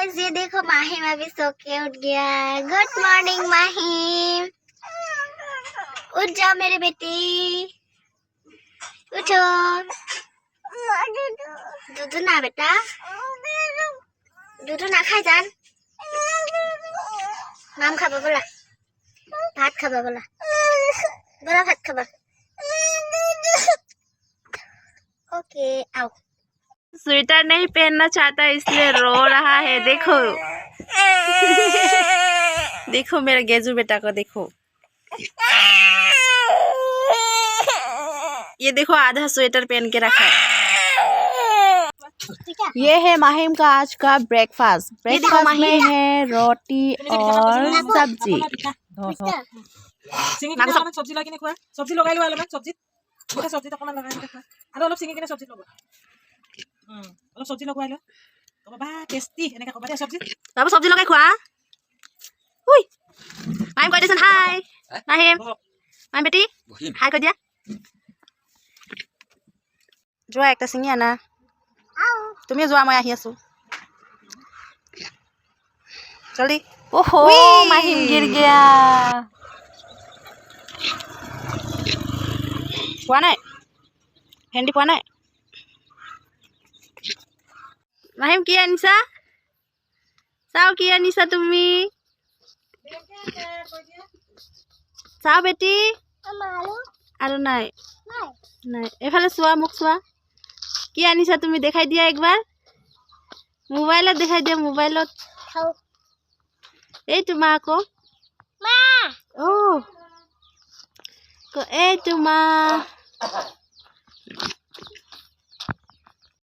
Guys ये देखो माहिम अभी सो के उठ गया। गुड मॉर्निंग माहिम, उठ जाओ मेरे बेटी, उठो। दूध ना बेटा, दूध ना खाई जान। नाम खाबा बोला, भात खाबा बोला, बोला भात खाबा। ओके आओ। स्वेटर नहीं पहनना चाहता इसलिए रो रहा है। देखो देखो मेरे गेजू बेटा को देखो। ये देखो आधा स्वेटर पहन के रखा है। ये है माहिम का आज का ब्रेकफास्ट। ब्रेकफास्ट में है रोटी और सब्जी। सब्जी लगा किने खुआ सब्जी लगाई लो अलग सब्जी गोटे सब्जी तक लगा के खुआ आरो अलग सिंगे किने सब्जी लगो अलग सब्जी लगाई लो तो बाबा टेस्टी एने का बाबा सब्जी बाबू सब्जी लगाई खुआ। हुई माहिम कह देसन हाय। माहिम बेटी हाय कह दिया। যোৱা একটা চিঙি আনা, তুমি যোৱা মই আহি আছো জলদি। ओहो माहिम गिर गया। পোৱা নাই ভেন্দি পোৱা নাই। মাহিম কি আনিছা চাও, কি আনিছা তুমি চাও বেটি। আৰু নাই নাই এফালে চোৱা, মোক চোৱা কি আনিছা তুমি, দেখাই দিয়া একবাৰ। মোবাইলত দেখাই দিয়া, মোবাইলত। এই তোমা আকৌ এই তোমা